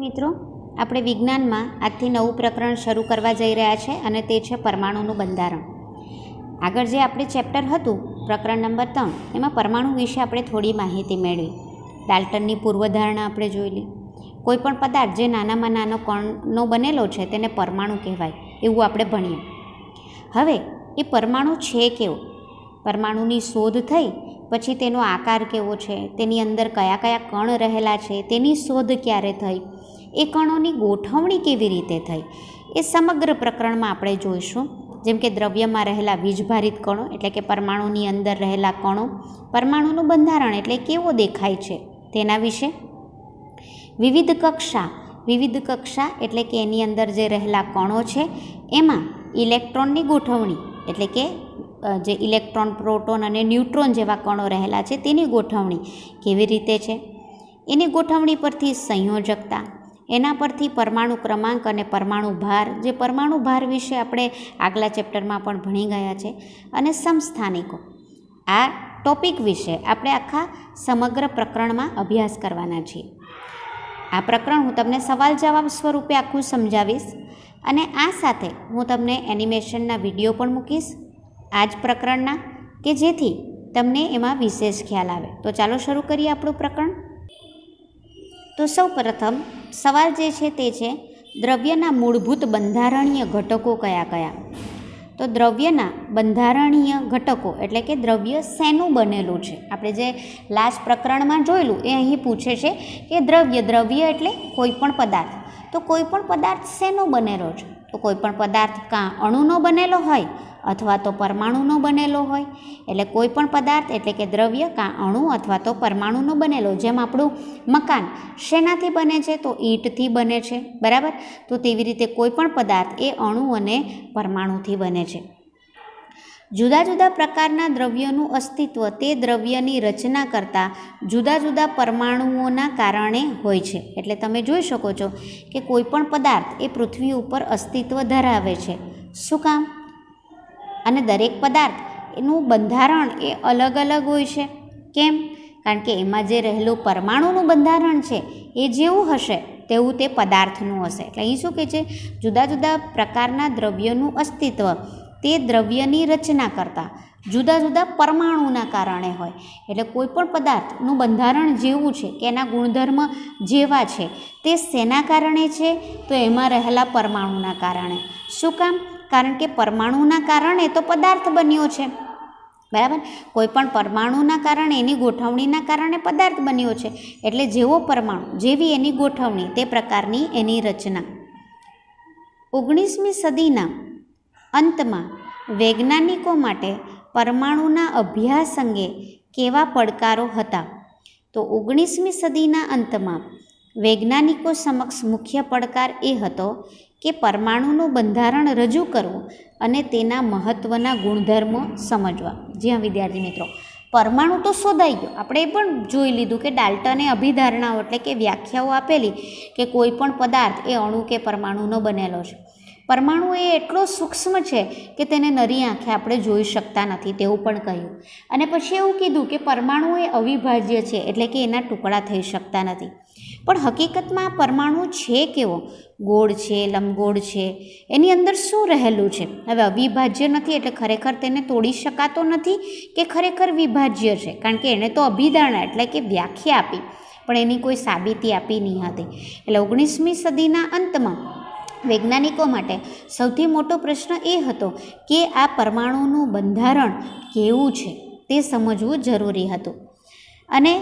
મિત્રો, આપણે વિજ્ઞાનમાં આજથી નવું પ્રકરણ શરૂ કરવા જઈ રહ્યા છે અને તે છે પરમાણુનું બંધારણ. આગળ જે આપણે ચેપ્ટર હતું પ્રકરણ નંબર 3 એમાં પરમાણુ વિશે આપણે થોડી માહિતી મેળવી. ડાલ્ટનની પૂર્વધારણા આપણે જોયેલી. કોઈપણ પદાર્થ જે નાનામાં નાનો કણનો બનેલો છે તેને પરમાણુ કહેવાય એવું આપણે ભણીએ. હવે એ પરમાણુ છે કેવો, પરમાણુની શોધ થઈ પછી તેનો આકાર કેવો છે, તેની અંદર કયા કયા કણ રહેલા છે, તેની શોધ ક્યારે થઈ, એ કણોની ગોઠવણી કેવી રીતે થઈ, એ સમગ્ર પ્રકરણમાં આપણે જોઈશું. જેમ કે દ્રવ્યમાં રહેલા વીજભારિત કણો એટલે કે પરમાણુની અંદર રહેલા કણો, પરમાણુનું બંધારણ એટલે કેવો દેખાય છે તેના વિશે. વિવિધ કક્ષા એટલે કે એની અંદર જે રહેલા કણો છે એમાં ઇલેક્ટ્રોનની ગોઠવણી એટલે કે જે ઇલેક્ટ્રોન, પ્રોટોન અને ન્યુટ્રોન જેવા કણો રહેલા છે તેની ગોઠવણી કેવી રીતે છે. એની ગોઠવણી પરથી સંયોજકતા, એના પરથી પરમાણુ ક્રમાંક અને પરમાણુ ભાર, જે પરમાણુ ભાર વિશે આપણે આગલા ચેપ્ટરમાં પણ ભણી ગયા છે, અને સમસ્થાનિકો. આ ટોપિક વિશે આપણે આખા સમગ્ર પ્રકરણમાં અભ્યાસ કરવાના છીએ. આ પ્રકરણ હું તમને સવાલ જવાબ સ્વરૂપે આખું સમજાવીશ અને આ સાથે હું તમને એનિમેશનના વિડીયો પણ મૂકીશ આ જ પ્રકરણના, કે જેથી તમને એમાં વિશેષ ખ્યાલ આવે. તો ચાલો શરૂ કરીએ આપણું પ્રકરણ. તો સૌ પ્રથમ સવાલ જે છે તે છે દ્રવ્યના મૂળભૂત બંધારણીય ઘટકો કયા કયા. તો દ્રવ્યના બંધારણીય ઘટકો એટલે કે દ્રવ્ય શેનું બનેલું છે. આપણે જે લાસ્ટ પ્રકરણમાં જોયેલું એ અહીં પૂછે છે કે દ્રવ્ય એટલે કોઈ પણ પદાર્થ. તો કોઈ પણ પદાર્થ શેનો બનેલો છે? તો કોઈ પણ પદાર્થ કાં અણુનો બનેલો હોય અથવા તો પરમાણુનો બનેલો હોય. એટલે કોઈ પણ પદાર્થ એટલે કે દ્રવ્ય કાં અણુ અથવા તો પરમાણુનો બનેલો. જેમ આપણું મકાન શેનાથી બને છે? તો ઈંટથી બને છે, બરાબર. તો તેવી રીતે કોઈ પણ પદાર્થ એ અણુ અને પરમાણુથી બને છે. જુદા જુદા પ્રકારના દ્રવ્યોનું અસ્તિત્વ તે દ્રવ્યની રચના કરતા જુદા જુદા પરમાણુઓના કારણે હોય છે. એટલે તમે જોઈ શકો છો કે કોઈ પણ પદાર્થ એ પૃથ્વી ઉપર અસ્તિત્વ ધરાવે છે. શું કામ? અને દરેક પદાર્થ એનું બંધારણ એ અલગ અલગ હોય છે. કેમ? કારણ કે એમાં જે રહેલું પરમાણુનું બંધારણ છે એ જેવું હશે તેવું તે પદાર્થનું હશે. એટલે અહીં શું કહે છે? જુદા જુદા પ્રકારના દ્રવ્યોનું અસ્તિત્વ તે દ્રવ્યની રચના કરતાં જુદા જુદા પરમાણુના કારણે હોય. એટલે કોઈ પણ પદાર્થનું બંધારણ જેવું છે કે એના ગુણધર્મ જેવા છે તે શેના કારણે છે? તો એમાં રહેલા પરમાણુના કારણે. શું કામ? કારણ કે પરમાણુના કારણે તો પદાર્થ બન્યો છે, બરાબર. કોઈ પણ પરમાણુના કારણે, એની ગોઠવણીના કારણે પદાર્થ બન્યો છે. એટલે જેવો પરમાણુ, જેવી એની ગોઠવણી, તે પ્રકારની એની રચના. 19મી સદીના અંતમાં વૈજ્ઞાનિકો માટે પરમાણુના અભ્યાસ અંગે કેવા પડકારો હતા? તો 19મી સદીના અંતમાં વૈજ્ઞાનિકો સમક્ષ મુખ્ય પડકાર એ હતો કે પરમાણુનું બંધારણ રજૂ કરવું અને તેના મહત્ત્વના ગુણધર્મો સમજવા. જી હા વિદ્યાર્થી મિત્રો, પરમાણુ તો શોધાઈ ગયો. આપણે એ પણ જોઈ લીધું કે ડાલ્ટને અભિધારણાઓ એટલે કે વ્યાખ્યાઓ આપેલી કે કોઈ પણ પદાર્થ એ અણુ કે પરમાણુનો બનેલો છે. પરમાણુ એ એટલો સૂક્ષ્મ છે કે તેને નરી આંખે આપણે જોઈ શકતા નથી તેવું પણ કહ્યું. અને પછી એવું કીધું કે પરમાણુ એ અવિભાજ્ય છે એટલે કે એના ટુકડા થઈ શકતા નથી. પણ હકીકતમાં આ પરમાણુ છે કેવો? ગોળ છે, લંબગોળ છે, એની અંદર શું રહેલું છે? હવે અવિભાજ્ય નથી એટલે ખરેખર તેને તોડી શકાતો નથી કે ખરેખર વિભાજ્ય છે? કારણ કે એણે તો અભિધારણા એટલે કે વ્યાખ્યા આપી પણ એની કોઈ સાબિતી આપી નહીં હતી. એટલે 19મી સદીના અંતમાં વૈજ્ઞાનિકો માટે સૌથી મોટો પ્રશ્ન એ હતો કે આ પરમાણુનું બંધારણ કેવું છે તે સમજવું જરૂરી હતું. અને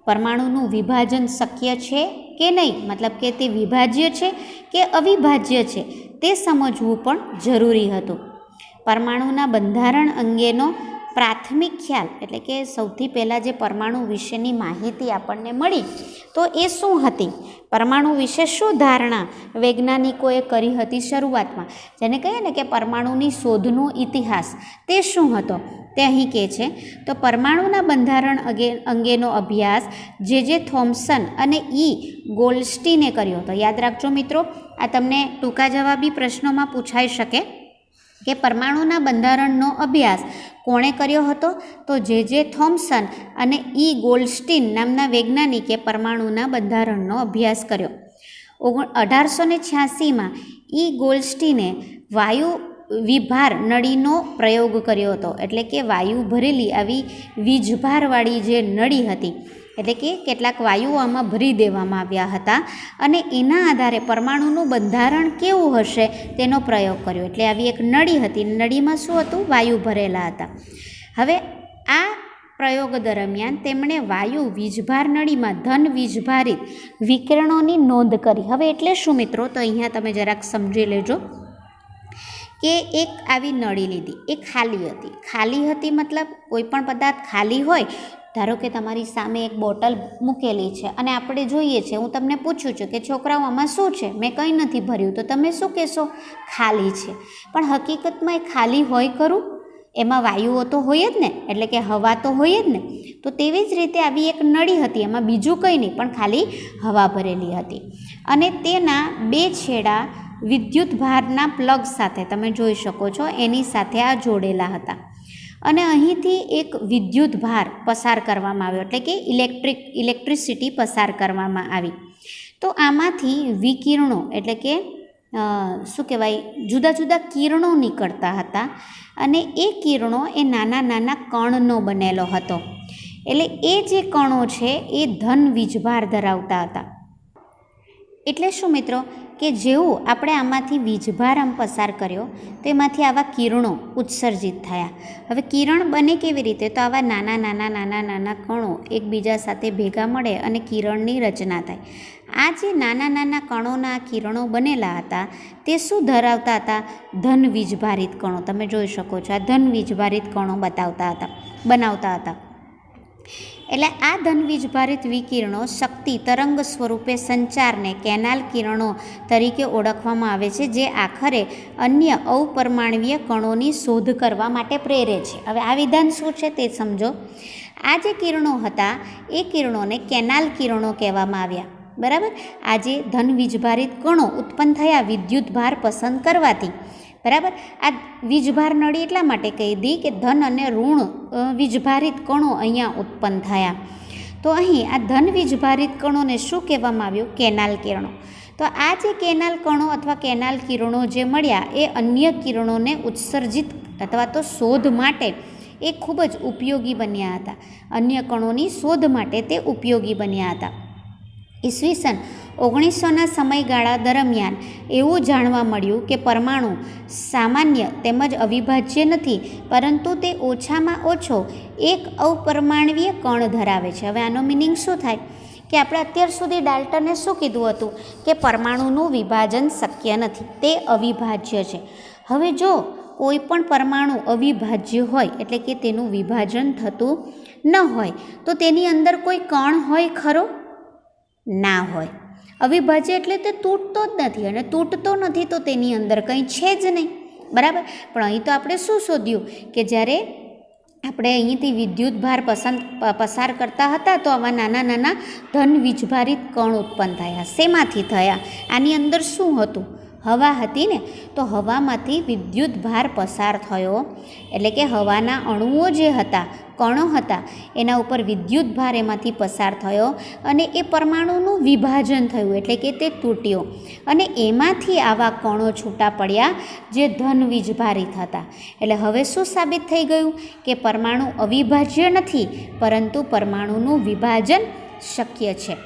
પરમાણુનું વિભાજન શક્ય છે કે નહીં, મતલબ કે તે વિભાજ્ય છે કે અવિભાજ્ય છે તે સમજવું પણ જરૂરી હતું. પરમાણુના બંધારણ અંગેનો પ્રાથમિક ખ્યાલ એટલે કે સૌથી પહેલાં જે પરમાણુ વિશેની માહિતી આપણને મળી તો એ શું હતી? પરમાણુ વિશે શું ધારણા વૈજ્ઞાનિકોએ કરી હતી શરૂઆતમાં? જેને કહીએ ને કે પરમાણુની શોધનો ઇતિહાસ, તે શું હતો? તે અહીં કહે છે. તો પરમાણુના બંધારણ અંગેનો અભ્યાસ જે થોમ્સન અને ગોલ્ડસ્ટીને કર્યો હતો. યાદ રાખજો મિત્રો, આ તમને ટૂંકા જવાબી પ્રશ્નોમાં પૂછાઈ શકે કે પરમાણુના બંધારણનો અભ્યાસ કોણે કર્યો હતો? તો જે થોમ્સન અને ગોલ્ડસ્ટીન નામના વૈજ્ઞાનિકે પરમાણુના બંધારણનો અભ્યાસ કર્યો. 1886માં ગોલ્ડસ્ટીને વાયુ વિભાર નળીનો પ્રયોગ કર્યો હતો. એટલે કે વાયુ ભરેલી આવી વીજભારવાળી જે નળી હતી, એટલે કે કેટલાક વાયુઓ આમાં ભરી દેવામાં આવ્યા હતા અને એના આધારે પરમાણુનું બંધારણ કેવું હશે તેનો પ્રયોગ કર્યો. એટલે આવી એક નળી હતી, નળીમાં શું હતું? વાયુ ભરેલા હતા. હવે આ પ્રયોગ દરમિયાન તેમણે વાયુ વીજભાર નળીમાં ધન વીજભારિત વિકિરણોની નોંધ કરી. હવે એટલે શું મિત્રો? તો અહીંયા તમે જરાક સમજી લેજો કે એક આવી નળી લીધી, એ ખાલી હતી. ખાલી હતી મતલબ કોઈ પણ પદાર્થ ખાલી હોય, ધારો કે તમારી સામે એક બોટલ મૂકેલી છે અને આપણે જોઈએ છે, હું તમને પૂછું છું કે છોકરાઓ આમાં શું છે? મેં કંઈ નથી ભર્યું, તો તમે શું કહેશો? ખાલી છે. પણ હકીકતમાં એ ખાલી હોય ખરું? એમાં વાયુઓ તો હોય જ ને, એટલે કે હવા તો હોય જ ને. તો તેવી જ રીતે આવી એક નળી હતી, એમાં બીજું કંઈ નહીં પણ ખાલી હવા ભરેલી હતી અને તેના બે છેડા વિદ્યુત ભારના પ્લગ સાથે તમે જોઈ શકો છો એની સાથે આ જોડેલા હતા અને અહીંથી એક વિદ્યુત ભાર પસાર કરવામાં આવ્યો, એટલે કે ઇલેક્ટ્રિસિટી પસાર કરવામાં આવી. તો આમાંથી વિકિરણો, એટલે કે શું કહેવાય, જુદા જુદા કિરણો નીકળતા હતા અને એ કિરણો એ નાના નાના કણનો બનેલો હતો. એટલે એ જે કણો છે એ ધન વીજભાર ધરાવતા હતા. એટલે શું મિત્રો કે જેવું આપણે આમાંથી વીજભાર આમ પસાર કર્યો તો એમાંથી આવા કિરણો ઉત્સર્જિત થયા. હવે કિરણ બને કેવી રીતે? તો આવા નાના નાના નાના નાના કણો એકબીજા સાથે ભેગા મળે અને કિરણની રચના થાય. આ જે નાના નાના કણોના કિરણો બનેલા હતા તે શું ધરાવતા હતા? ધન વીજભારિત કણો. તમે જોઈ શકો છો આ ધન વીજભારિત કણો બનાવતા હતા. એટલે આ ધન વીજભારિત વિકિરણો શક્તિ તરંગ સ્વરૂપે સંચારને કેનાલ કિરણો તરીકે ઓળખવામાં આવે છે, જે આખરે અન્ય અવપરમાણવીય કણોની શોધ કરવા માટે પ્રેરે છે. હવે આ વિધાન શું છે તે સમજો. આ જે કિરણો હતા એ કિરણોને કેનાલ કિરણો કહેવામાં આવ્યા. બરાબર? આ જે ધન વીજભારિત કણો ઉત્પન્ન થયા વિદ્યુત ભાર પસંદ કરવાથી. બરાબર? આ વીજભાર નળી એટલા માટે કહી દી કે ધન અને ઋણ વીજભારિત કણો અહીંયા ઉત્પન્ન થયા. તો અહીં આ ધન વીજભારિત કણોને શું કહેવામાં આવ્યું? કેનાલ કિરણો. તો આ જે કેનાલ કણો અથવા કેનાલ કિરણો જે મળ્યા એ અન્ય કિરણોને ઉત્સર્જિત અથવા તો શોધ માટે એ ખૂબ જ ઉપયોગી બન્યા હતા. અન્ય કણોની શોધ માટે તે ઉપયોગી બન્યા હતા. ઈસવીસન 1900ના સમયગાળા દરમિયાન એવું જાણવા મળ્યું કે પરમાણુ સામાન્ય તેમજ અવિભાજ્ય નથી, પરંતુ તે ઓછામાં ઓછો એક અવપરમાણવીય કણ ધરાવે છે. હવે આનો મિનિંગ શું થાય કે આપણે અત્યાર સુધી ડાલ્ટને શું કીધું હતું કે પરમાણુનું વિભાજન શક્ય નથી, તે અવિભાજ્ય છે. હવે જો કોઈ પણ પરમાણુ અવિભાજ્ય હોય એટલે કે તેનું વિભાજન થતું ન હોય તો તેની અંદર કોઈ કણ હોય ખરો? ના હોય. અવિભાજ્ય એટલે તે તૂટતો જ નથી અને તૂટતો નથી તો તેની અંદર કંઈ છે જ નહીં. બરાબર? પણ અહીં તો આપણે શું શોધ્યું કે જ્યારે આપણે અહીંથી વિદ્યુત ભાર પસાર કરતા હતા તો આવા નાના નાના ધન વીજભારિત કણ ઉત્પન્ન થયા. શેમાંથી થયા? આની અંદર શું હતું? હવા હતી ને. તો હવામાંથી વિદ્યુત ભાર પસાર થયો એટલે કે હવાના અણુઓ જે હતા, કણો હતા, એના ઉપર વિદ્યુત ભાર એમાંથી પસાર થયો અને એ પરમાણુનું વિભાજન થયું એટલે કે તે તૂટ્યો અને એમાંથી આવા કણો છૂટા પડ્યા જે ધન વીજભારિત હતા. એટલે હવે શું સાબિત થઈ ગયું કે પરમાણુ અવિભાજ્ય નથી, પરંતુ પરમાણુનું વિભાજન શક્ય છે.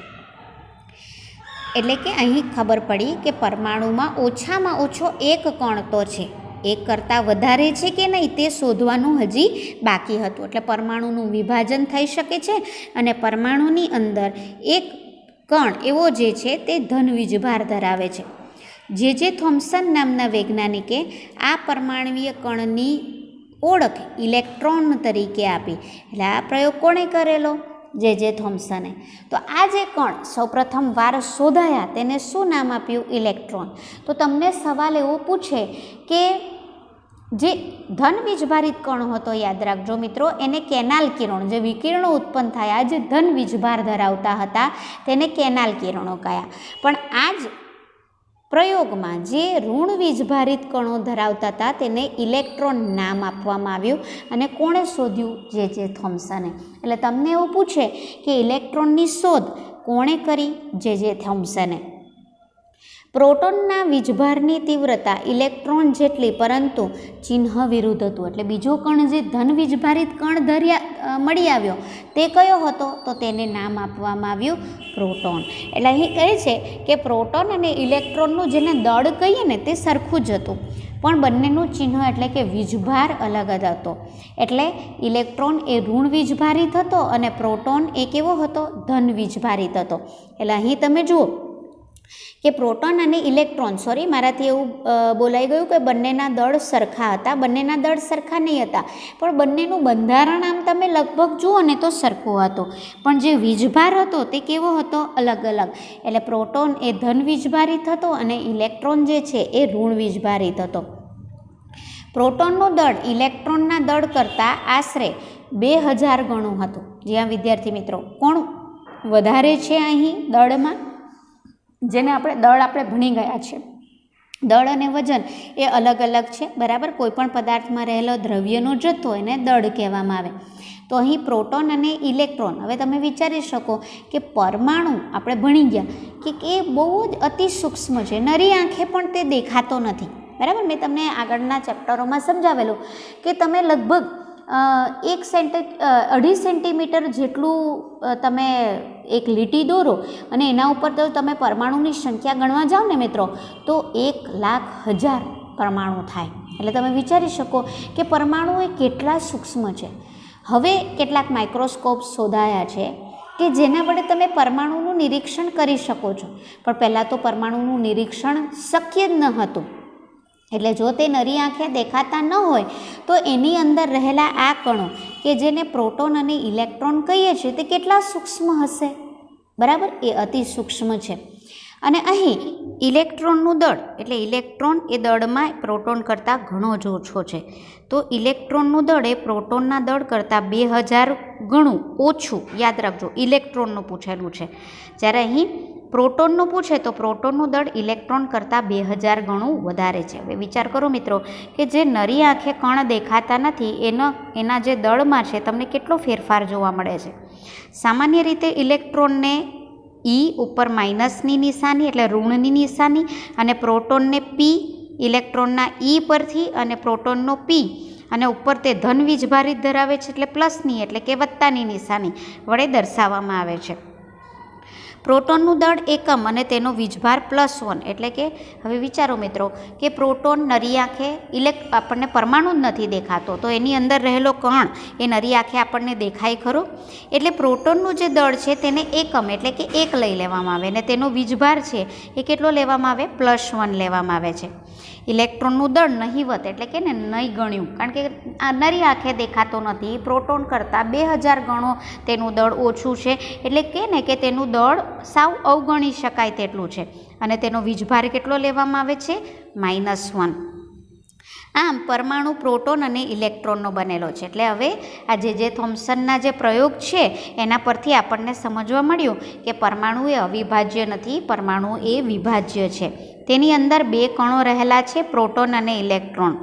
એટલે કે અહીં ખબર પડી કે પરમાણુમાં ઓછામાં ઓછો એક કણ તો છે, એક કરતાં વધારે છે કે નહીં તે શોધવાનું હજી બાકી હતું. એટલે પરમાણુનું વિભાજન થઈ શકે છે અને પરમાણુની અંદર એક કણ એવો જે છે તે ધન વીજભાર ધરાવે છે. જે થોમ્સન નામના વૈજ્ઞાનિકે આ પરમાણવીય કણની ઓળખ ઇલેક્ટ્રોન તરીકે આપી. એટલે આ પ્રયોગ કોણે કરેલો? જે થોમ્સને. તો આ જે કણ સૌપ્રથમ વાર શોધાયા તેને શું નામ આપ્યું? ઇલેક્ટ્રોન. તો તમને સવાલ એવો પૂછે કે જે ધન વીજભારિત કણો હતો, યાદ રાખજો મિત્રો, એને કેનાલ કિરણો, જે વિકિરણો ઉત્પન્ન થયા જે ધન વીજભાર ધરાવતા હતા તેને કેનાલ કિરણો કહ્યા. પણ આ જ પ્રયોગમાં જે ઋણ વીજભારિત કણો ધરાવતા હતા તેને ઇલેક્ટ્રોન નામ આપવામાં આવ્યું અને કોણે શોધ્યું? જે થોમ્સને. એટલે તમને એવું પૂછે કે ઇલેક્ટ્રોનની શોધ કોણે કરી? જે થોમ્સને. પ્રોટોનના વીજભારની તીવ્રતા ઇલેક્ટ્રોન જેટલી, પરંતુ ચિહ્ન વિરુદ્ધ હતું. એટલે બીજો કણ જે ધન વીજભારિત કણ મળી આવ્યો તે કયો હતો? તો તેને નામ આપવામાં આવ્યું પ્રોટોન. એટલે અહીં કહે છે કે પ્રોટોન અને ઇલેક્ટ્રોનનું જેને દળ કહીએ ને તે સરખું જ હતું, પણ બંનેનું ચિહ્ન એટલે કે વીજભાર અલગ જ હતો. એટલે ઇલેક્ટ્રોન એ ઋણ વીજભારિત હતો અને પ્રોટોન એ કેવો હતો? ધન વીજભારિત હતો. એટલે અહીં તમે જુઓ કે પ્રોટોન અને ઇલેક્ટ્રોન, મારાથી એવું બોલાઈ ગયું કે બંનેના દળ સરખા હતા. બંનેના દળ સરખા નહીં હતા, પણ બંનેનું બંધારણ આમ તમે લગભગ જુઓ ને તો સરખું હતું, પણ જે વીજભાર હતો તે કેવો હતો? અલગ અલગ. એટલે પ્રોટોન એ ધન વીજભારિત હતો અને ઇલેક્ટ્રોન જે છે એ ઋણ વીજભારિત હતો. પ્રોટોનનું દળ ઇલેક્ટ્રોનના દળ કરતાં આશરે 2000 ગણું હતું. જ્યાં વિદ્યાર્થી મિત્રો કોણ વધારે છે અહીં દળમાં? જેને આપણે ભણી ગયા છે. દળ અને વજન એ અલગ અલગ છે, બરાબર. કોઈપણ પદાર્થમાં રહેલો દ્રવ્યનો જથ્થો એને દળ કહેવામાં આવે. તો અહીં પ્રોટોન અને ઇલેક્ટ્રોન, હવે તમે વિચારી શકો કે પરમાણુ આપણે ભણી ગયા કે એ બહુ જ અતિ સૂક્ષ્મ છે, નરી આંખે પણ તે દેખાતો નથી, બરાબર. મેં તમને આગળના ચેપ્ટરોમાં સમજાવેલું કે તમે લગભગ 1.5 સેન્ટીમીટર જેટલું તમે એક લીટી દોરો અને એના ઉપર તો તમે પરમાણુની સંખ્યા ગણવા જાઓ ને મિત્રો, તો 1,00,000 પરમાણુ થાય. એટલે તમે વિચારી શકો કે પરમાણુ એ કેટલા સૂક્ષ્મ છે. હવે કેટલાક માઇક્રોસ્કોપ શોધાયા છે કે જેના વડે તમે પરમાણુનું નિરીક્ષણ કરી શકો છો, પણ પહેલાં તો પરમાણુનું નિરીક્ષણ શક્ય જ ન હતું. એટલે જો તે નરી આંખે દેખાતા ન હોય તો એની અંદર રહેલા આ કણો કે જેને પ્રોટોન અને ઇલેક્ટ્રોન કહીએ છીએ તે કેટલા સૂક્ષ્મ હશે, બરાબર. એ અતિ સૂક્ષ્મ છે. અને અહીં ઇલેક્ટ્રોનનું દળ, એટલે ઇલેક્ટ્રોન એ દળમાં પ્રોટોન કરતાં ઘણો જ ઓછો છે. તો ઇલેક્ટ્રોનનું દળ એ પ્રોટોનના દળ કરતાં 2000 ગણું ઓછું, યાદ રાખજો. ઇલેક્ટ્રોનનું પૂછેલું છે, જ્યારે અહીં પ્રોટોનનું પૂછે તો પ્રોટોનનું દળ ઇલેક્ટ્રોન કરતાં 2000 ગણું વધારે છે. હવે વિચાર કરો મિત્રો કે જે નરી આંખે કણ દેખાતા નથી એના જે દળમાં છે તમને કેટલો ફેરફાર જોવા મળે છે. સામાન્ય રીતે ઇલેક્ટ્રોનને ઈ ઉપર માઇનસની નિશાની એટલે ઋણની નિશાની, અને પ્રોટોનને પી, ઇલેક્ટ્રોનના ઈ પરથી અને પ્રોટોનનો પી, અને ઉપર તે ધન વીજભારિત ધરાવે છે એટલે પ્લસની એટલે કે વત્તાની નિશાની વડે દર્શાવવામાં આવે છે. પ્રોટોનનું દળ એકમ અને તેનો વીજભાર +1, એટલે કે હવે વિચારો મિત્રો કે પ્રોટોન નરી આંખે આપણને પરમાણુ જ નથી દેખાતો, તો એની અંદર રહેલો કણ એ નરી આંખે આપણને દેખાય ખરો. એટલે પ્રોટોનનું જે દળ છે તેને એકમ એટલે કે 1 લઈ લેવામાં આવે, અને તેનો વીજભાર છે એ કેટલો લેવામાં આવે? +1 લેવામાં આવે છે. ઇલેક્ટ્રોનનું દળ નહિવત એટલે કે નહીં ગણ્યું, કારણ કે આ નરી આંખે દેખાતો નથી. પ્રોટોન કરતાં 2000 ગણો તેનું દળ ઓછું છે, એટલે કે તેનું દળ સાવ અવગણી શકાય તેટલું છે, અને તેનો વીજભાર કેટલો લેવામાં આવે છે? -1. આમ પરમાણુ પ્રોટોન અને ઇલેક્ટ્રોનનો બનેલો છે. એટલે હવે આ જે થોમ્સનના જે પ્રયોગ છે એના પરથી આપણને સમજવા મળ્યું કે પરમાણુ એ અવિભાજ્ય નથી, પરમાણુ એ વિભાજ્ય છે. તેની અંદર 2 કણો રહેલા છે, પ્રોટોન અને ઇલેક્ટ્રોન,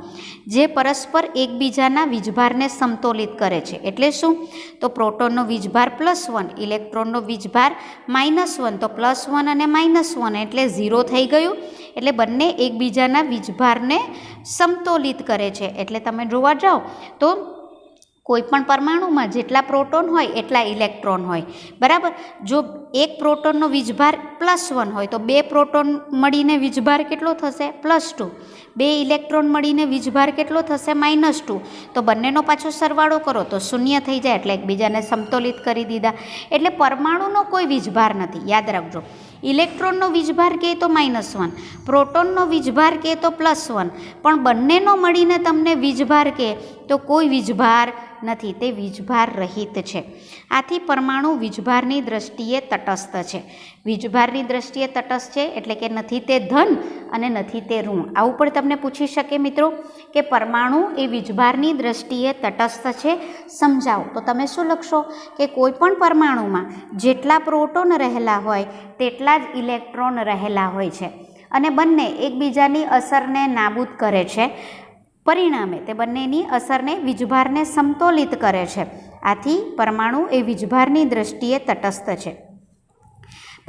જે પરસ્પર એકબીજાના વીજભારને સમતોલિત કરે છે. એટલે શું? તો પ્રોટોનનો વીજભાર +1, ઇલેક્ટ્રોનનો વીજભાર -1, તો +1 અને -1 એટલે 0 થઈ ગયું. એટલે બંને એકબીજાના વીજભારને સમતોલિત કરે છે. એટલે તમે જોવા જાઓ તો કોઈપણ પરમાણુમાં જેટલા પ્રોટોન હોય એટલા ઇલેક્ટ્રોન હોય, બરાબર. જો એક પ્રોટોનનો વીજભાર +1 હોય તો 2 પ્રોટોન મળીને વીજભાર કેટલો થશે? +2. 2 ઇલેક્ટ્રોન મળીને વીજભાર કેટલો થશે? -2. તો બંનેનો પાછો સરવાળો કરો તો 0 થઈ જાય, એટલે એકબીજાને સમતોલિત કરી દીધા. એટલે પરમાણુનો કોઈ વીજભાર નથી, યાદ રાખજો. ઇલેક્ટ્રોનનો વીજભાર કહે તો -1, પ્રોટોનનો વીજભાર કહે તો +1, પણ બંનેનો મળીને તમને વીજભાર કહે તો કોઈ વીજભાર નથી, તે વીજભાર રહિત છે. આથી પરમાણુ વીજભારની દ્રષ્ટિએ તટસ્થ છે. વીજભારની દ્રષ્ટિએ તટસ્થ છે એટલે કે નથી તે ધન અને નથી તે ઋણ. આવું પણ તમને પૂછી શકે મિત્રો કે પરમાણુ એ વીજભારની દ્રષ્ટિએ તટસ્થ છે, સમજાવો. તો તમે શું લખશો કે કોઈ પણ પરમાણુમાં જેટલા પ્રોટોન રહેલા હોય તેટલા જ ઇલેક્ટ્રોન રહેલા હોય છે, અને બંને એકબીજાની અસરને નાબૂદ કરે છે. પરિણામે તે બંનેની અસરને વીજભારને સમતોલિત કરે છે. આથી પરમાણુ એ વીજભારની દ્રષ્ટિએ તટસ્થ છે.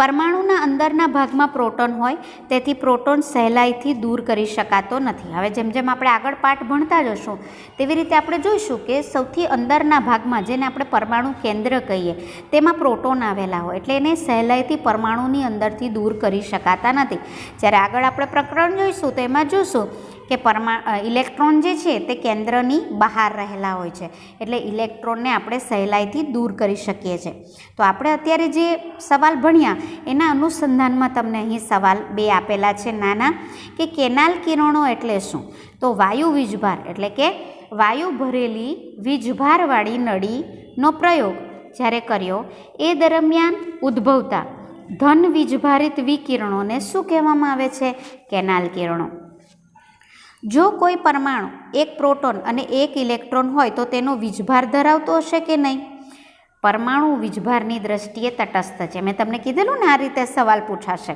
પરમાણુના અંદરના ભાગમાં પ્રોટોન હોય તેથી પ્રોટોન સહેલાઈથી દૂર કરી શકાતો નથી. હવે જેમ જેમ આપણે આગળ પાઠ ભણતા જશું તેવી રીતે આપણે જોઈશું કે સૌથી અંદરના ભાગમાં, જેને આપણે પરમાણુ કેન્દ્ર કહીએ, તેમાં પ્રોટોન આવેલા હોય એટલે એને સહેલાઈથી પરમાણુની અંદરથી દૂર કરી શકાતા નથી. જ્યારે આગળ આપણે પ્રકરણ જોઈશું તો એમાં જોઈશું કે ઇલેક્ટ્રોન જે છે તે કેન્દ્રની બહાર રહેલા હોય છે એટલે ઇલેક્ટ્રોનને આપણે સહેલાઈથી દૂર કરી શકીએ છીએ. તો આપણે અત્યારે જે સવાલ ભણ્યા એના અનુસંધાનમાં તમને અહીં સવાલ 2 આપેલા છે નાના, કે કેનાલ કિરણો એટલે શું? તો વાયુ વીજભાર એટલે કે વાયુ ભરેલી વીજભારવાળી નળીનો પ્રયોગ જ્યારે કર્યો એ દરમિયાન ઉદ્ભવતા ધન વીજભારિત વિકિરણોને શું કહેવામાં આવે છે? કેનાલ કિરણો. જો કોઈ પરમાણુ એક પ્રોટોન અને એક ઇલેક્ટ્રોન હોય તો તેનો વીજભાર ધરાવતો હશે કે નહીં? પરમાણુ વીજભારની દ્રષ્ટિએ તટસ્થ છે. મેં તમને કીધેલું ને આ રીતે સવાલ પૂછાશે,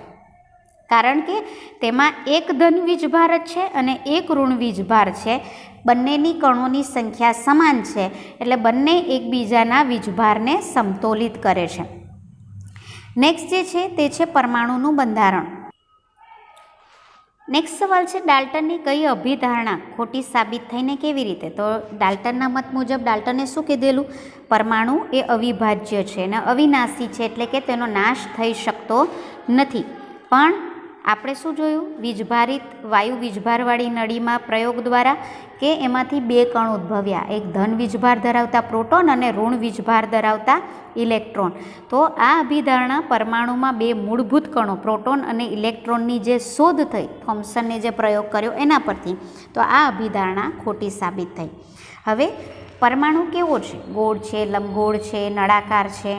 કારણ કે તેમાં એક ધન વીજભાર જ છે અને એક ઋણ વીજભાર છે. બંનેની કણોની સંખ્યા સમાન છે એટલે બંને એકબીજાના વીજભારને સમતોલિત કરે છે. નેક્સ્ટ જે છે તે છે પરમાણુનું બંધારણ. નેક્સ્ટ સવાલ છે, ડાલ્ટનની કઈ અભિધારણા ખોટી સાબિત થઈને કેવી રીતે? તો ડાલ્ટનના મત મુજબ ડાલ્ટને શું કીધેલું? પરમાણુ એ અવિભાજ્ય છે અને અવિનાશી છે એટલે કે તેનો નાશ થઈ શકતો નથી. પણ આપણે શું જોયું? વાયુ વીજભારવાળી નળીમાં પ્રયોગ દ્વારા કે એમાંથી 2 કણ ઉદ્ભવ્યા, એક ધન વીજભાર ધરાવતા પ્રોટોન અને ઋણ વીજભાર ધરાવતા ઇલેક્ટ્રોન. તો આ અભિધારણા પરમાણુમાં 2 મૂળભૂત કણો પ્રોટોન અને ઇલેક્ટ્રોનની જે શોધ થઈ, થોમ્સને જે પ્રયોગ કર્યો એના પરથી, તો આ અભિધારણા ખોટી સાબિત થઈ. હવે પરમાણુ કેવો છે? ગોળ છે, લંબગોળ છે, નળાકાર છે?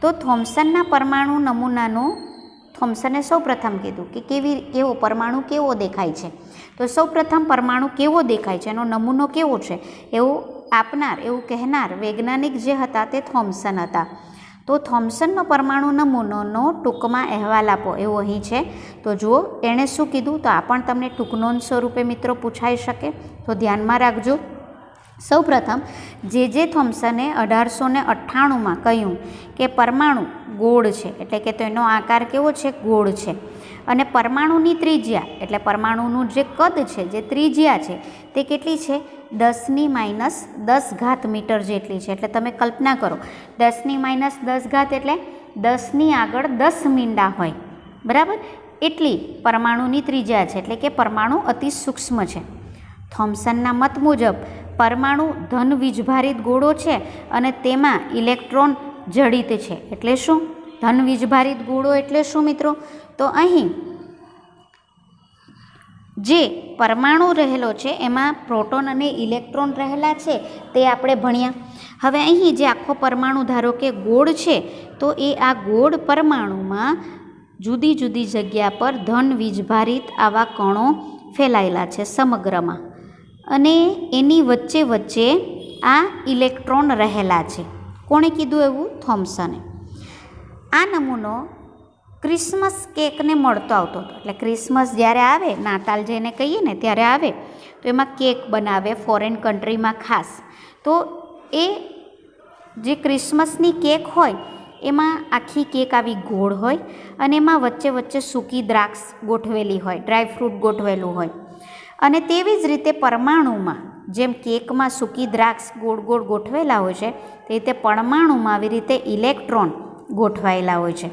તો થોમ્સનના પરમાણુ નમૂનાનું થોમ્સને સૌપ્રથમ કીધું કે કેવો પરમાણુ કેવો દેખાય છે. તો સૌપ્રથમ પરમાણુ કેવો દેખાય છે, એનો નમૂનો કેવો છે, એવું આપનાર, એવું કહેનાર વૈજ્ઞાનિક જે હતા તે થોમ્સન હતા. તો થોમ્સનનો પરમાણુ નમૂનોનો ટૂંકમાં અહેવાલ આપો, એવો અહીં છે. તો જુઓ એણે શું કીધું, તો આ પણ તમને ટૂંકનોંધ સ્વરૂપે મિત્રો પૂછાઈ શકે, તો ધ્યાનમાં રાખજો. સૌપ્રથમ જે થોમ્સને 1898માં કહ્યું કે પરમાણુ ગોળ છે એટલે કે તેનો આકાર કેવો છે? ગોળ છે. અને પરમાણુની ત્રિજ્યા એટલે પરમાણુનું જે કદ છે, જે ત્રિજ્યા છે તે કેટલી છે? 10⁻10 મીટર જેટલી છે. એટલે તમે કલ્પના કરો, 10⁻10 એટલે 10ની આગળ 10 મીંડા હોય, બરાબર? એટલી પરમાણુની ત્રિજ્યા છે એટલે કે પરમાણુ અતિ સૂક્ષ્મ છે. થોમ્સનના મત મુજબ પરમાણુ ધન વીજભારિત ગોળો છે અને તેમાં ઇલેક્ટ્રોન જડિત છે. એટલે શું? ધન વીજભારિત ગોળો એટલે શું મિત્રો? તો અહીં જે પરમાણુ રહેલો છે એમાં પ્રોટોન અને ઇલેક્ટ્રોન રહેલા છે તે આપણે ભણ્યા. હવે અહીં જે આખો પરમાણુ ધારો કે ગોળ છે, તો એ આ ગોળ પરમાણુમાં જુદી જુદી જગ્યા પર ધન વીજભારિત આવા કણો ફેલાયેલા છે સમગ્રમાં, અને એની વચ્ચે વચ્ચે આ ઇલેક્ટ્રોન રહેલા છે. કોણે કીધું એવું? થોમ્સને. આ નમૂનો ક્રિસમસ કેકને મળતો આવતો હતો. એટલે ક્રિસમસ જ્યારે આવે, નાતાલ જેને કહીએ ને ત્યારે આવે, તો એમાં કેક બનાવે ફોરેન કન્ટ્રીમાં ખાસ. તો એ જે ક્રિસમસની કેક હોય એમાં આખી કેક આવી ગોળ હોય અને એમાં વચ્ચે વચ્ચે સૂકી દ્રાક્ષ ગોઠવેલી હોય, ડ્રાયફ્રૂટ ગોઠવેલું હોય. અને તેવી જ રીતે પરમાણુમાં જેમ કેકમાં સૂકી દ્રાક્ષ ગોળ ગોળ ગોઠવેલા હોય છે, તે રીતે પરમાણુમાં આવી રીતે ઇલેક્ટ્રોન ગોઠવાયેલા હોય છે.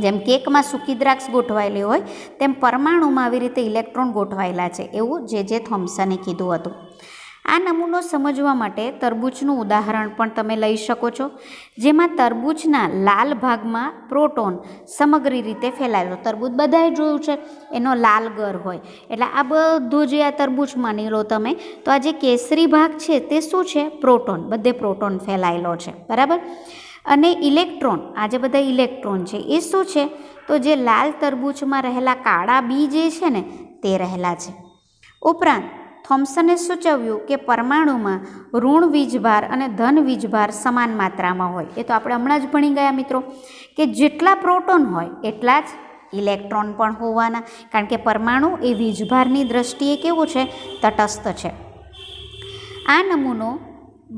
જેમ કેકમાં સૂકી દ્રાક્ષ ગોઠવાયેલી હોય તેમ પરમાણુમાં આવી રીતે ઇલેક્ટ્રોન ગોઠવાયેલા છે, એવું જે થોમ્સને કીધું હતું. આ નમૂનો સમજવા માટે તરબૂચનું ઉદાહરણ પણ તમે લઈ શકો છો, જેમાં તરબૂચના લાલ ભાગમાં પ્રોટોન સમગ્ર રીતે ફેલાયેલો. તરબૂચ બધાએ જોયું છે, એનો લાલ ગર હોય. એટલે આ બધું જે આ તરબૂચ માની લો તમે, તો આ જે કેસરી ભાગ છે તે શું છે? પ્રોટોન. બધે પ્રોટોન ફેલાયેલો છે, બરાબર? અને ઇલેક્ટ્રોન, આ જે બધા ઇલેક્ટ્રોન છે એ શું છે? તો જે લાલ તરબૂચમાં રહેલા કાળા બી જે છે ને તે રહેલા છે. ઉપરાંત થોમ્સને સૂચવ્યું કે પરમાણુમાં ઋણ વીજભાર અને ધન વીજભાર સમાન માત્રામાં હોય. એ તો આપણે હમણાં જ ભણી ગયા મિત્રો, કે જેટલા પ્રોટોન હોય એટલા જ ઇલેક્ટ્રોન પણ હોવાના, કારણ કે પરમાણુ એ વીજભારની દ્રષ્ટિએ કેવું છે? તટસ્થ છે. આ નમૂનો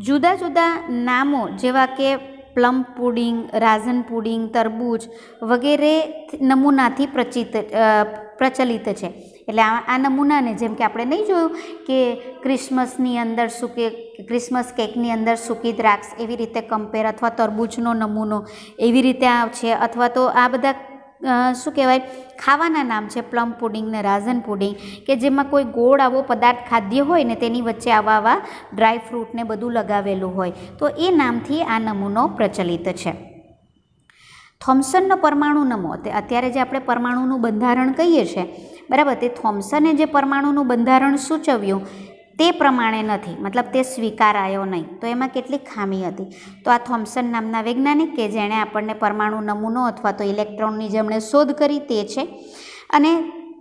જુદા જુદા નામો જેવા કે પ્લમ પુડિંગ, રાઝન પુડિંગ, તરબૂચ વગેરે નમૂનાથી પ્રચલિત છે. એટલે આ નમૂનાને જેમ કે આપણે નહીં જોયું કે ક્રિસમસની અંદર ક્રિસમસ કેકની અંદર સૂકી દ્રાક્ષ એવી રીતે કમ્પેર, અથવા તરબૂચનો નમૂનો એવી રીતે આ છે, અથવા તો આ બધા શું કહેવાય ખાવાના નામ છે પ્લમ પુડિંગ ને રાઝન પુડિંગ, કે જેમાં કોઈ ગોળ આવો પદાર્થ ખાદ્ય હોય ને તેની વચ્ચે આવા ડ્રાય ફ્રૂટને બધું લગાવેલું હોય, તો એ નામથી આ નમૂનો પ્રચલિત છે. થોમ્સનનો પરમાણુ નમૂનો, અત્યારે જે આપણે પરમાણુનું બંધારણ કહીએ છીએ બરાબર, તે થોમ્સને જે પરમાણુનું બંધારણ સૂચવ્યું તે પ્રમાણે નથી, મતલબ તે સ્વીકારાયો નહીં. તો એમાં કેટલીક ખામી હતી. તો આ થોમ્સન નામના વૈજ્ઞાનિક કે જેણે આપણને પરમાણુ નમૂનો અથવા તો ઇલેક્ટ્રોનની જેમણે શોધ કરી તે છે, અને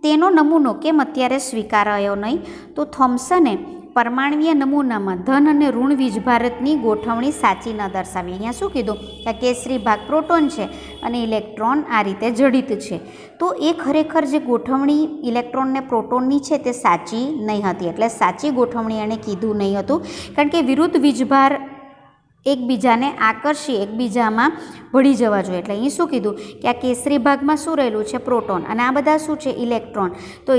તેનો નમૂનો કેમ અત્યારે સ્વીકારાયો નહીં, તો થોમ્સને પરમાણ્વીય નમૂનામાં ધન અને ઋણ વીજભારતની ગોઠવણી સાચી ન દર્શાવી. અહીંયા શું કીધું કે કેસરી ભાગ પ્રોટોન છે અને ઇલેક્ટ્રોન આ રીતે જડિત છે. તો એ ખરેખર જે ગોઠવણી ઇલેક્ટ્રોન ને પ્રોટોનની છે તે સાચી નહીં હતી. એટલે સાચી ગોઠવણી એણે કીધું નહીં હતું, કારણ કે વિરુદ્ધ વીજભાર એકબીજાને આકર્ષી એકબીજામાં ભળી જવા જોઈએ. એટલે અહીં શું કીધું કે આ કેસરી ભાગમાં શું રહેલું છે પ્રોટોન, અને આ બધા શું છે ઇલેક્ટ્રોન. તો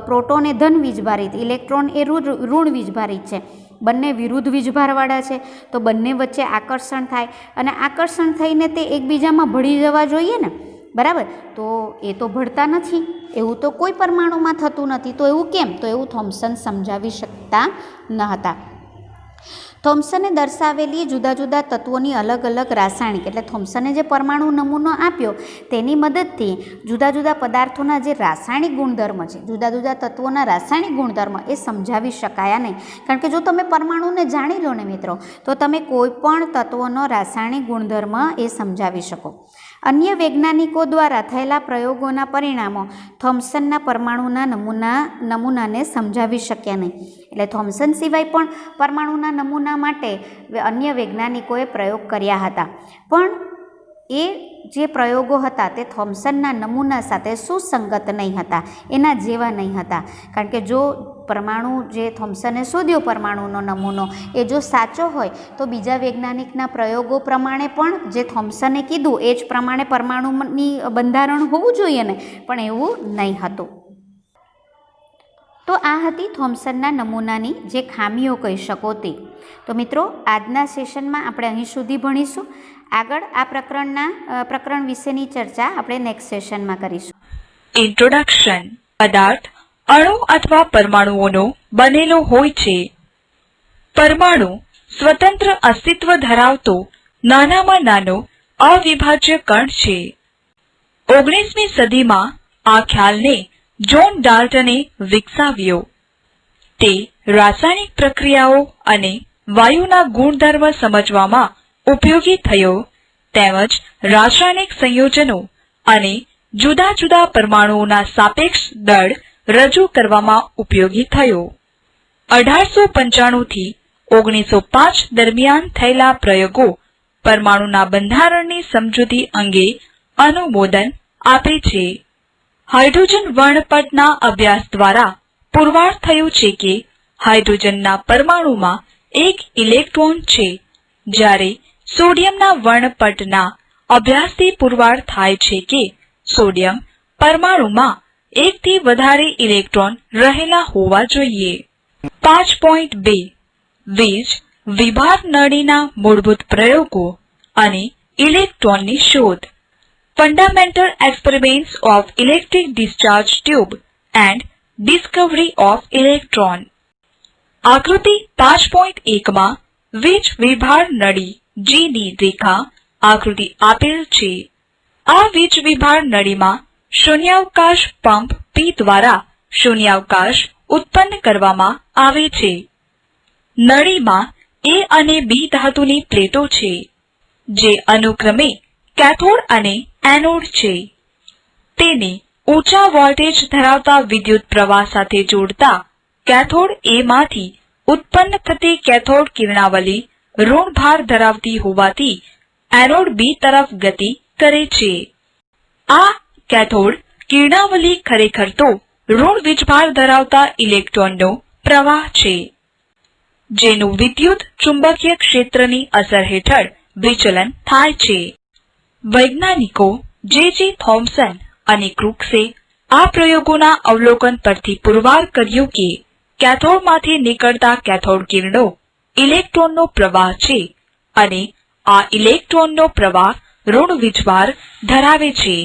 પ્રોટોન એ ધન વીજભારિત, ઇલેક્ટ્રોન એ ઋણ વીજભારિત છે. બંને વિરુદ્ધ વીજભારવાળા છે, તો બંને વચ્ચે આકર્ષણ થાય, અને આકર્ષણ થઈને તે એકબીજામાં ભળી જવા જોઈએ ને, બરાબર. તો એ તો ભળતા નથી, એવું તો કોઈ પરમાણુમાં થતું નથી. તો એવું કેમ? તો એવું થોમ્સન સમજાવી શકતા ન હતા. થોમ્સને દર્શાવેલી જુદા જુદા તત્વોની અલગ અલગ રાસાયણિક, એટલે થોમ્સને જે પરમાણુ નમૂનો આપ્યો તેની મદદથી જુદા જુદા પદાર્થોના જે રાસાયણિક ગુણધર્મ છે, જુદા જુદા તત્વોના રાસાયણિક ગુણધર્મ એ સમજાવી શકાયા નહીં. કારણ કે જો તમે પરમાણુને જાણી લો ને મિત્રો, તો તમે કોઈ પણ તત્વોનો રાસાયણિક ગુણધર્મ એ સમજાવી શકો. અન્ય વૈજ્ઞાનિકો દ્વારા થયેલા પ્રયોગોના પરિણામો થોમ્સનના પરમાણુના નમૂનાને સમજાવી શક્યા નહીં. એટલે થોમ્સન સિવાય પણ પરમાણુના નમૂના માટે અન્ય વૈજ્ઞાનિકોએ પ્રયોગ કર્યા હતા, પણ એ જે પ્રયોગો હતા તે થોમ્સનના નમૂના સાથે સુસંગત નહીં હતા, એના જેવા નહીં હતા. કારણ કે જો પરમાણુ જે થોમ્સને શોધ્યો પરમાણુનો નમૂનો એ જો સાચો હોય તો બીજા વૈજ્ઞાનિકના પ્રયોગો પ્રમાણે પણ જે થોમ્સને કીધું એ જ પ્રમાણે પરમાણુની બંધારણ હોવું જોઈએ ને, પણ એવું નહીં હતું. તો આ હતી થોમ્સનના નમૂનાની જે ખામીઓ કહી શકો તે. તો મિત્રો આજના સેશનમાં આપણે અહીં સુધી ભણીશું. આગળ આ પ્રકરણ વિશેની ચર્ચા આપણે નેક્સ્ટ સેશનમાં કરીશું. ઇન્ટ્રોડક્શન. પદાર્થ અણુ અથવા પરમાણુઓનો બનેલો હોય છે. પરમાણુ સ્વતંત્ર અસ્તિત્વ ધરાવતો નાનામાં નાનો અવિભાજ્ય કણ છે. 19મી સદીમાં આ ખ્યાલને જ્હોન ડાલ્ટને વિકસાવ્યો. તે રાસાયણિક પ્રક્રિયાઓ અને વાયુના ગુણધર્મ સમજવામાં ઉપયોગી થયો, તેમજ રાસાયણિક સંયોજનો અને જુદા જુદા પરમાણુઓના સાપેક્ષ દળ રજૂ કરવામાં ઉપયોગી થયો. 1895 થી 1905 દરમિયાન થયેલા પ્રયોગો પરમાણુના બંધારણની સમજૂતી અંગે અનુમોદન આપે છે. હાઇડ્રોજન વર્ણપટના અભ્યાસ દ્વારા પુરવાર થયું છે કે હાઇડ્રોજનના પરમાણુમાં એક ઇલેક્ટ્રોન છે, જ્યારે સોડિયમના વર્ણપટના અભ્યાસથી પુરવાર થાય છે કે સોડિયમ પરમાણુમાં એકથી વધારે ઇલેક્ટ્રોન રહેલા હોવા જોઈએ. 5.2 વીજ વિભાર નળીના મૂળભૂત પ્રયોગો અને ઇલેક્ટ્રોનની શોધ. Fundamental experiments of electric discharge tube and Discovery of electron. આકૃતિ 5.1 માં વીજ વિભાર નળી G ની રેખા આકૃતિ આપેલ છે. આ વીજ વિભાર નળીમાં શૂન્યાવકાશ પંપ P દ્વારા શૂન્યાવકાશ ઉત્પન્ન કરવામાં આવે છે. નળીમાં A અને B ધાતુની પ્લેટો છે, જે અનુક્રમે કેથોડ અને એનોડ છે. તેને ઊંચા વોલ્ટેજ ધરાવતા વિદ્યુત પ્રવાહ સાથે જોડતા કેથોડ A માંથી ઉત્પન્ન થતી કેથોડ કિરણાવલી ઋણ ભાર ધરાવતી હોવાથી એનોડ B તરફ ગતિ કરે છે. આ કેથોડ કિરણાવલી ખરેખર તો ઋણ વીજભાર ધરાવતા ઇલેક્ટ્રોનનો પ્રવાહ છે, જેનું વિદ્યુત ચુંબકીય ક્ષેત્રની અસર હેઠળ વિચલન થાય છે. વૈજ્ઞાનિકો જે થોમ્સન અને ક્રુક્સે આ પ્રયોગોના અવલોકન પરથી પુરવાર કર્યું કે કેથોડમાંથી નીકળતા કેથોડ કિરણો ઇલેક્ટ્રોનનો પ્રવાહ છે અને આ ઇલેક્ટ્રોનનો પ્રવાહ ઋણ વીજભાર ધરાવે છે.